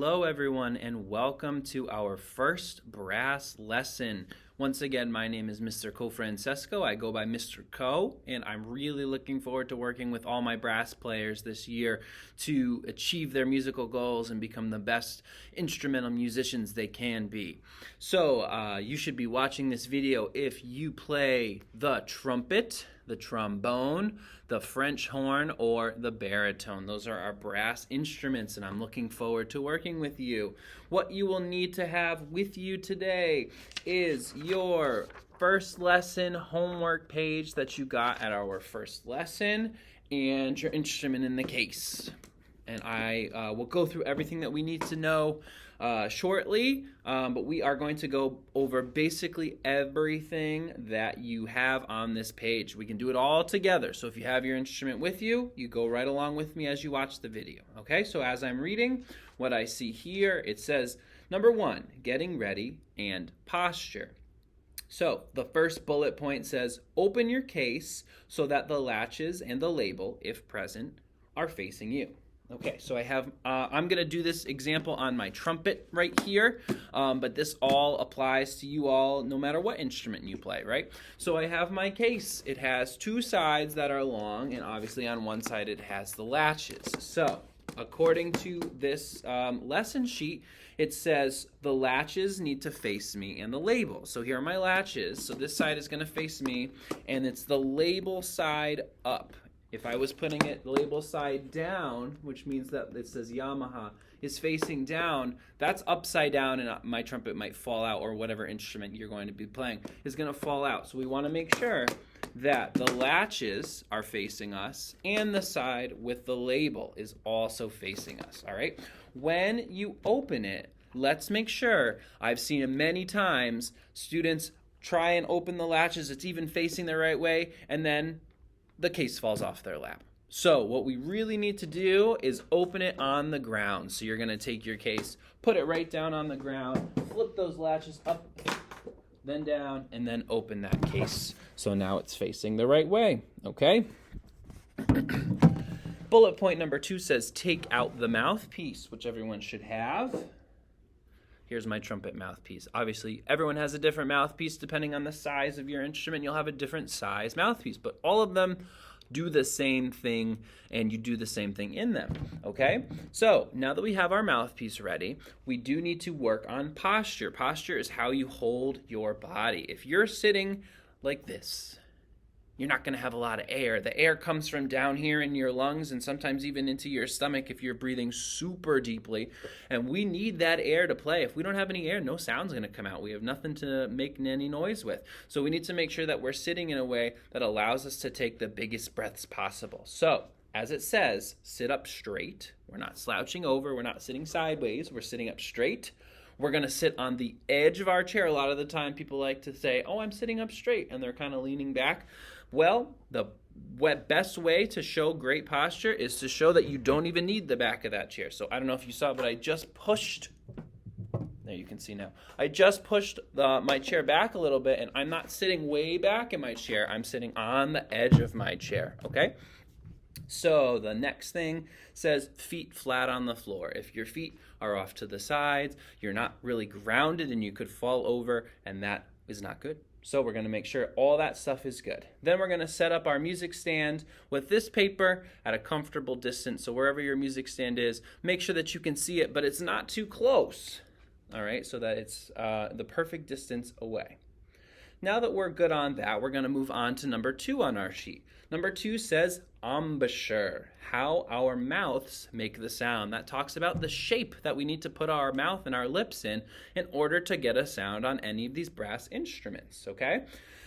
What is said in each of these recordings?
Hello everyone and welcome to our first brass lesson. Once again, my name is Mr. Co-Francesco. I go by Mr. Co, and I'm really looking forward to working with all my brass players this year to achieve their musical goals and become the best instrumental musicians they can be. So you should be watching this video if you play the trumpet, the trombone, the French horn, or the baritone. Those are our brass instruments, and I'm looking forward to working with you. What you will need to have with you today is your first lesson homework page that you got at our first lesson and your instrument in the case. And I will go through everything that we need to know shortly, but we are going to go over basically everything that you have on this page. We can do it all together. So if you have your instrument with you, you go right along with me as you watch the video. Okay, so as I'm reading, what I see here, it says, number 1, getting ready and posture. So the first bullet point says, open your case so that the latches and the label, if present, are facing you. Okay, so I have, I'm going to do this example on my trumpet right here, but this all applies to you all no matter what instrument you play, right? So I have my case. It has two sides that are long, and obviously on one side it has the latches. So according to this lesson sheet, it says the latches need to face me and the label. So here are my latches. So this side is going to face me, and it's the label side up. If I was putting it the label side down, which means that it says Yamaha is facing down, that's upside down, and my trumpet might fall out, or whatever instrument you're going to be playing is going to fall out. So we want to make sure that the latches are facing us and the side with the label is also facing us, all right? When you open it, let's make sure, I've seen it many times, students try and open the latches, it's even facing the right way, and then the case falls off their lap. So what we really need to do is open it on the ground. So you're going to take your case, put it right down on the ground, flip those latches up, then down, and then open that case. So now it's facing the right way, okay? Bullet point number 2 says take out the mouthpiece, which everyone should have. Here's my trumpet mouthpiece. Obviously, everyone has a different mouthpiece depending on the size of your instrument. You'll have a different size mouthpiece, but all of them do the same thing, and you do the same thing in them, okay? So now that we have our mouthpiece ready, we do need to work on posture. Posture is how you hold your body. If you're sitting like this, you're not going to have a lot of air. The air comes from down here in your lungs and sometimes even into your stomach if you're breathing super deeply. And we need that air to play. If we don't have any air, no sound's going to come out. We have nothing to make any noise with. So we need to make sure that we're sitting in a way that allows us to take the biggest breaths possible. So as it says, sit up straight. We're not slouching over. We're not sitting sideways. We're sitting up straight. We're going to sit on the edge of our chair. A lot of the time people like to say, oh, I'm sitting up straight, and they're kind of leaning back. Well, the best way to show great posture is to show that you don't even need the back of that chair. So I don't know if you saw, but I just pushed, there you can see now, I just pushed my chair back a little bit, and I'm not sitting way back in my chair. I'm sitting on the edge of my chair, okay? So the next thing says feet flat on the floor. If your feet are off to the sides, you're not really grounded and you could fall over, and that is not good. So we're going to make sure all that stuff is good. Then we're going to set up our music stand with this paper at a comfortable distance. So wherever your music stand is, make sure that you can see it, but it's not too close. All right, so that it's the perfect distance away. Now that we're good on that, we're going to move on to number 2 on our sheet. Number 2 says embouchure, how our mouths make the sound. That talks about the shape that we need to put our mouth and our lips in order to get a sound on any of these brass instruments, okay?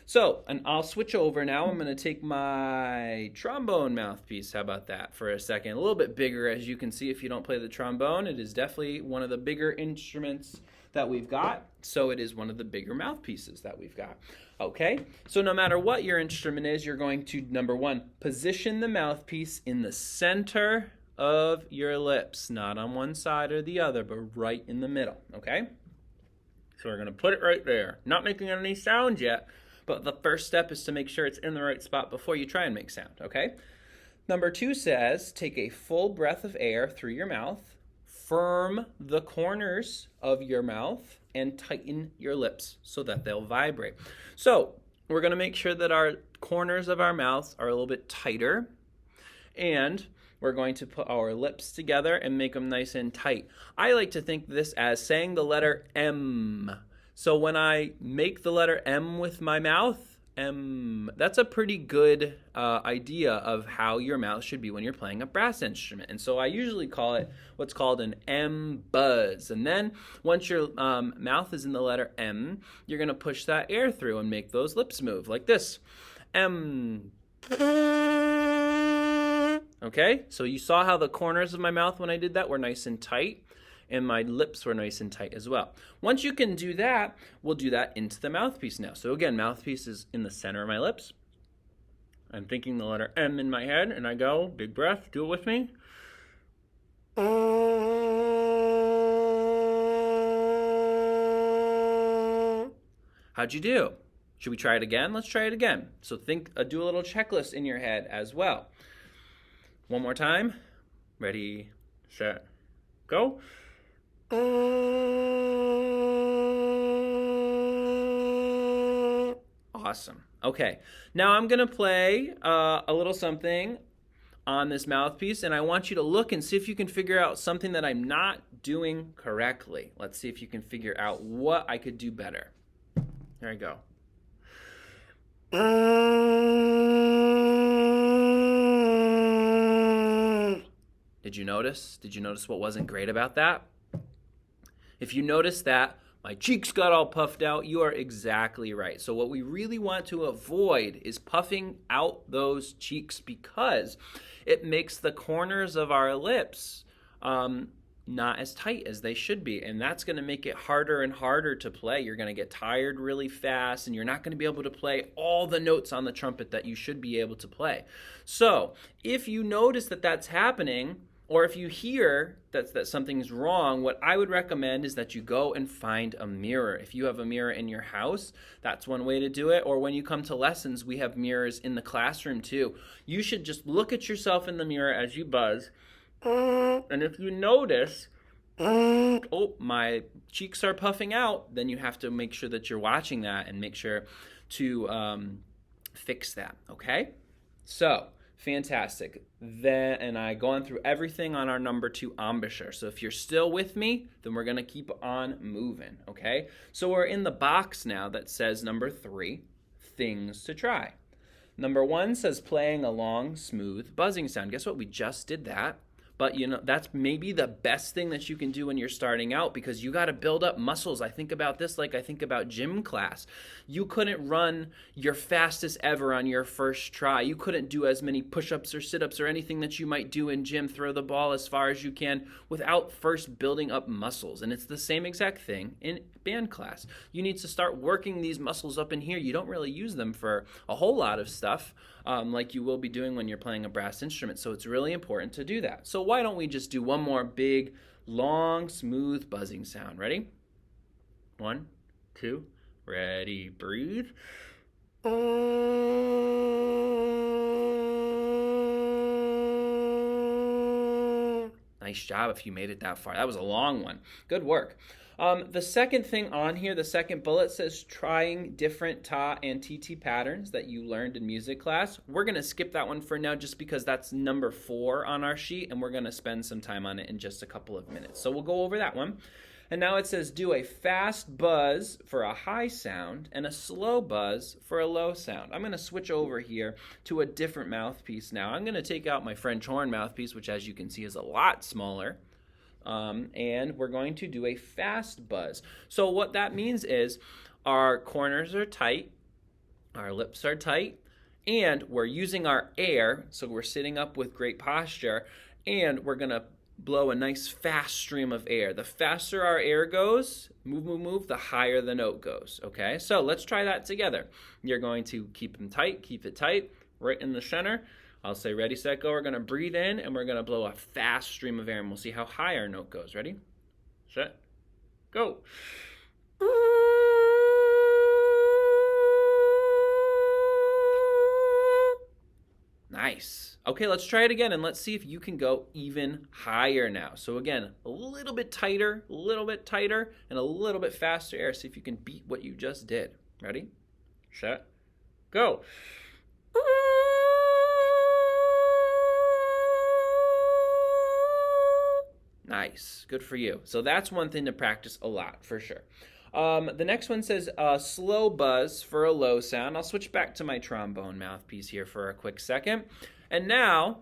So, and I'll switch over now. I'm going to take my trombone mouthpiece. How about that for a second? A little bit bigger, as you can see if you don't play the trombone. It is definitely one of the bigger instruments that we've got, so it is one of the bigger mouthpieces that we've got. Okay, so no matter what your instrument is, you're going to, number 1, position the mouthpiece in the center of your lips, not on one side or the other, but right in the middle, okay? So we're going to put it right there. Not making any sound yet, but the first step is to make sure it's in the right spot before you try and make sound, okay? Number 2 says, take a full breath of air through your mouth, firm the corners of your mouth and tighten your lips so that they'll vibrate. So we're going to make sure that our corners of our mouths are a little bit tighter, and we're going to put our lips together and make them nice and tight. I like to think this as saying the letter M. So when I make the letter M with my mouth, M, that's a pretty good idea of how your mouth should be when you're playing a brass instrument. And so I usually call it what's called an M buzz. And then once your mouth is in the letter M, you're going to push that air through and make those lips move like this. M. Okay, so you saw how the corners of my mouth when I did that were nice and tight, and my lips were nice and tight as well. Once you can do that, we'll do that into the mouthpiece now. So again, mouthpiece is in the center of my lips. I'm thinking the letter M in my head, and I go, big breath, do it with me. How'd you do? Should we try it again? Let's try it again. So do a little checklist in your head as well. One more time. Ready, set, go. Awesome. Okay, now I'm going to play a little something on this mouthpiece, and I want you to look and see if you can figure out something that I'm not doing correctly. Let's see if you can figure out what I could do better. Here I go. Did you notice? Did you notice what wasn't great about that? If you notice that my cheeks got all puffed out, you are exactly right. So what we really want to avoid is puffing out those cheeks, because it makes the corners of our lips not as tight as they should be, and that's going to make it harder and harder to play. You're going to get tired really fast, and you're not going to be able to play all the notes on the trumpet that you should be able to play. So if you notice that that's happening, or if you hear that something's wrong, what I would recommend is that you go and find a mirror. If you have a mirror in your house, that's one way to do it. Or when you come to lessons, we have mirrors in the classroom too. You should just look at yourself in the mirror as you buzz. And if you notice, oh, my cheeks are puffing out, then you have to make sure that you're watching that and make sure to fix that, okay? So, fantastic. Then, and I go on through everything on our number 2 embouchure. So if you're still with me, then we're going to keep on moving, okay? So we're in the box now that says number 3, things to try. Number 1 says playing a long, smooth buzzing sound. Guess what? We just did that. But, you know, that's maybe the best thing that you can do when you're starting out, because you got to build up muscles. I think about this like I think about gym class. You couldn't run your fastest ever on your first try. You couldn't do as many push-ups or sit-ups or anything that you might do in gym, throw the ball as far as you can, without first building up muscles. And it's the same exact thing in band class. You need to start working these muscles up in here. You don't really use them for a whole lot of stuff, like you will be doing when you're playing a brass instrument. So it's really important to do that. So why don't we just do one more big, long, smooth buzzing sound? Ready? 1, 2, ready, breathe. Nice job if you made it that far. That was a long one. Good work. The second thing on here, the second bullet, says trying different TATT and TT patterns that you learned in music class. We're going to skip that one for now just because that's number 4 on our sheet, and we're going to spend some time on it in just a couple of minutes. So we'll go over that one. And now it says do a fast buzz for a high sound and a slow buzz for a low sound. I'm going to switch over here to a different mouthpiece now. I'm going to take out my French horn mouthpiece, which as you can see is a lot smaller. And we're going to do a fast buzz. So what that means is our corners are tight, our lips are tight, and we're using our air, so we're sitting up with great posture, and we're going to blow a nice fast stream of air. The faster our air goes, move, move, move, the higher the note goes, okay? So let's try that together. You're going to keep them tight, keep it tight, right in the center. I'll say ready, set, go. We're going to breathe in, and we're going to blow a fast stream of air, and we'll see how high our note goes. Ready, set, go. Nice. Okay, let's try it again, and let's see if you can go even higher now. So again, a little bit tighter, and a little bit faster air. See if you can beat what you just did. Ready, set, go. Nice. Good for you. So that's one thing to practice a lot, for sure. The next one says slow buzz for a low sound. I'll switch back to my trombone mouthpiece here for a quick second. And now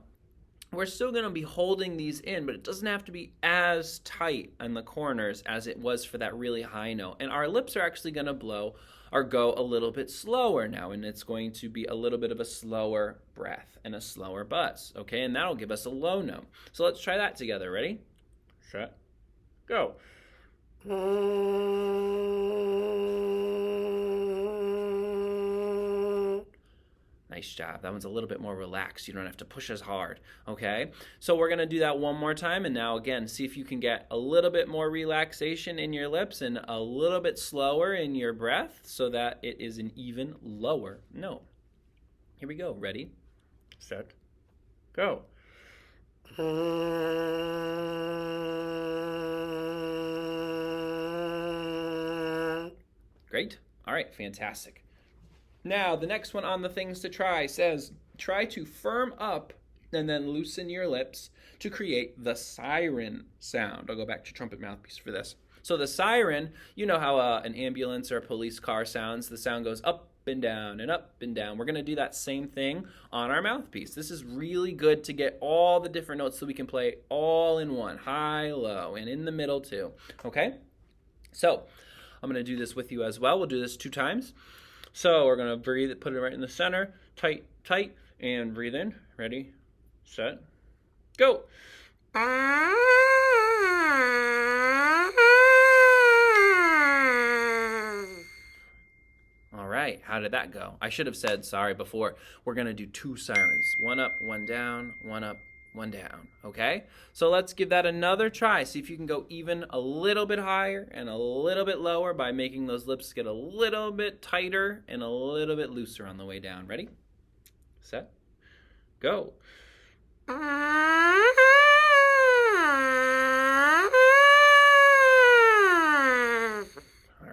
we're still going to be holding these in, but it doesn't have to be as tight in the corners as it was for that really high note. And our lips are actually going to blow or go a little bit slower now, and it's going to be a little bit of a slower breath and a slower buzz, okay? And that'll give us a low note. So let's try that together. Ready? Set, go. Nice job. That one's a little bit more relaxed. You don't have to push as hard, okay? So we're going to do that one more time, and now again, see if you can get a little bit more relaxation in your lips and a little bit slower in your breath so that it is an even lower note. Here we go. Ready, set, go. Great. All right, fantastic. Now, the next one on the things to try says, try to firm up and then loosen your lips to create the siren sound. I'll go back to trumpet mouthpiece for this. So the siren, you know how an ambulance or a police car sounds. The sound goes up and down and up and down. We're going to do that same thing on our mouthpiece. This is really good to get all the different notes so we can play all in one, high, low, and in the middle too. Okay? So I'm going to do this with you as well. We'll do this 2 times. So we're going to breathe it, put it right in the center, tight, tight, and breathe in. Ready, set, go. All right, how did that go? I should have said sorry before. We're going to do 2 sirens. One up, one down, one up, one down, okay? So let's give that another try. See if you can go even a little bit higher and a little bit lower by making those lips get a little bit tighter and a little bit looser on the way down. Ready, set, go. All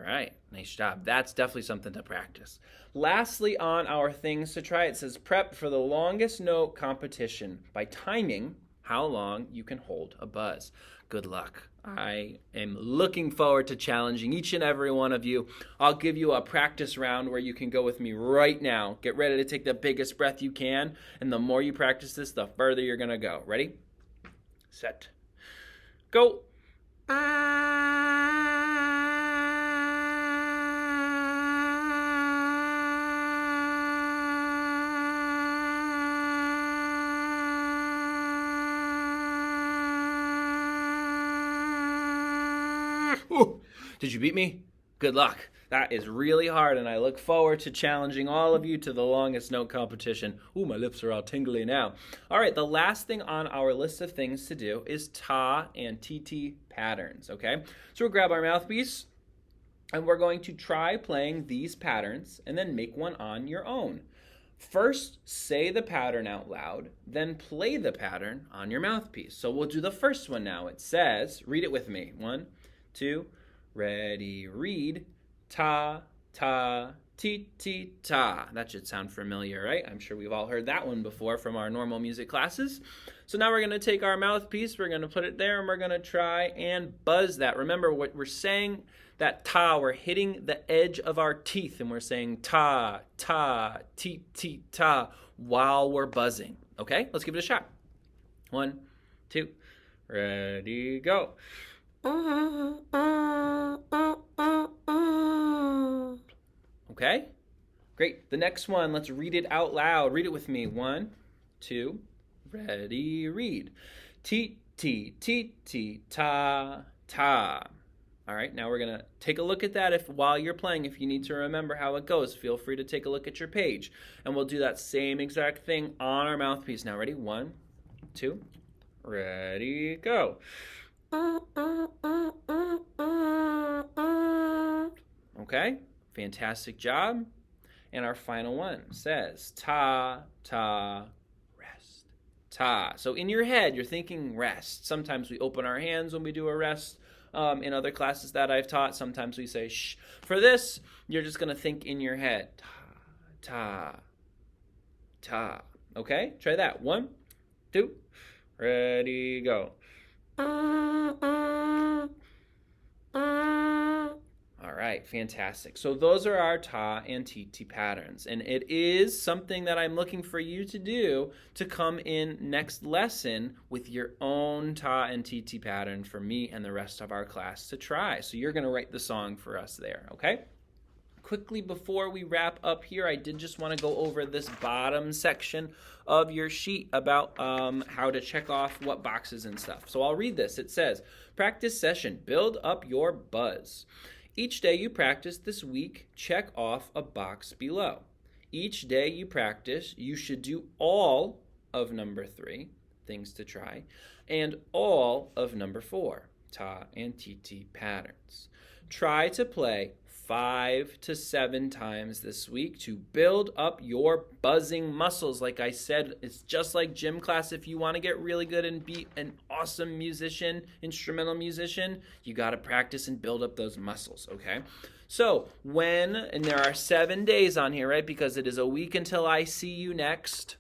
right, nice job. That's definitely something to practice. Lastly, on our things to try, it says prep for the longest note competition by timing how long you can hold a buzz. Good luck. I am looking forward to challenging each and every one of you. I'll give you a practice round where you can go with me right now. Get ready to take the biggest breath you can, and the more you practice this, the further you're going to go. Ready? Set. Go. Ooh, did you beat me? Good luck. That is really hard, and I look forward to challenging all of you to the longest note competition. Ooh, my lips are all tingly now. All right, the last thing on our list of things to do is TATT and TT patterns, okay? So we'll grab our mouthpiece, and we're going to try playing these patterns and then make one on your own. First, say the pattern out loud, then play the pattern on your mouthpiece. So we'll do the first one now. It says, read it with me. 1, 2, ready, read. Ta, ta, ti, ti, ta. That should sound familiar, right? I'm sure we've all heard that one before from our normal music classes. So now we're going to take our mouthpiece, we're going to put it there, and we're going to try and buzz that. Remember what we're saying, that ta, we're hitting the edge of our teeth, and we're saying ta, ta, ti, ti, ta, while we're buzzing. Okay, let's give it a shot. 1, 2, ready, go. Okay, great. The next one, let's read it out loud. Read it with me. 1, 2, ready, read. Ti, ti, ti, ti, ta, ta. All right, now we're going to take a look at that. While you're playing, if you need to remember how it goes, feel free to take a look at your page. And we'll do that same exact thing on our mouthpiece. Now, ready? 1, 2, ready, go. Okay, fantastic job. And our final one says ta, ta, ta. So in your head, you're thinking rest. Sometimes we open our hands when we do a rest. In other classes that I've taught, sometimes we say shh. For this, you're just going to think in your head. Ta, ta, ta. Okay? Try that. 1, 2, ready, go. All right, fantastic. So those are our ta and TT patterns. And it is something that I'm looking for you to do to come in next lesson with your own ta and TT pattern for me and the rest of our class to try. So you're going to write the song for us there, okay? Quickly before we wrap up here, I did just want to go over this bottom section of your sheet about how to check off what boxes and stuff. So I'll read this. It says, practice session, build up your buzz. Each day you practice this week, check off a box below. Each day you practice, you should do all of number 3, things to try, and all of number 4, ta and TT patterns. Try to play 5 to 7 times this week to build up your buzzing muscles. Like I said, it's just like gym class. If you want to get really good and be an awesome musician, instrumental musician, you got to practice and build up those muscles, okay? So and there are 7 days on here, right? Because it is a week until I see you next.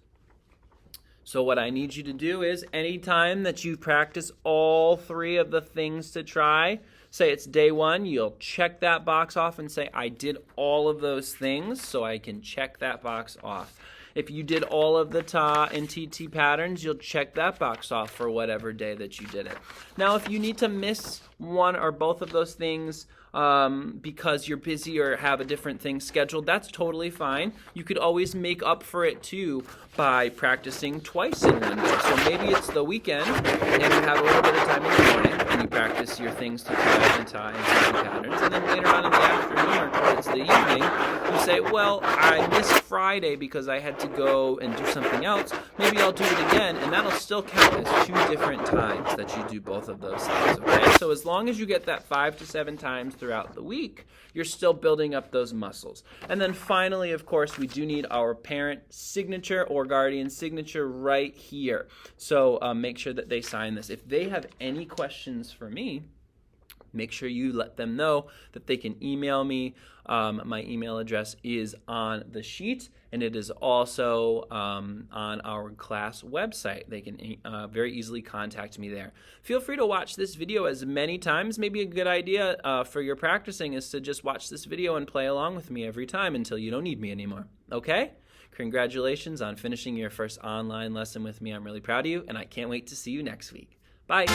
So what I need you to do is anytime that you practice all 3 of the things to try, say it's day 1, you'll check that box off and say, I did all of those things, so I can check that box off. If you did all of the ta and TT patterns, you'll check that box off for whatever day that you did it. Now, if you need to miss one or both of those things because you're busy or have a different thing scheduled, that's totally fine. You could always make up for it too by practicing twice in one day. So maybe it's the weekend and you have a little bit of time in the morning and you practice your things to try and tie and TT patterns, and then later on in the afternoon or towards the evening, you say, well, I missed Friday because I had to go and do something else. Maybe I'll do it again, and that'll still count as 2 different times that you do both of those things, okay? So as long as you get that 5 to 7 times throughout the week, you're still building up those muscles. And then finally, of course, we do need our parent signature or guardian signature right here. So make sure that they sign this. If they have any questions for me, make sure you let them know that they can email me. My email address is on the sheet, and it is also on our class website. They can very easily contact me there. Feel free to watch this video as many times. Maybe a good idea for your practicing is to just watch this video and play along with me every time until you don't need me anymore. Okay? Congratulations on finishing your first online lesson with me. I'm really proud of you, and I can't wait to see you next week. Bye.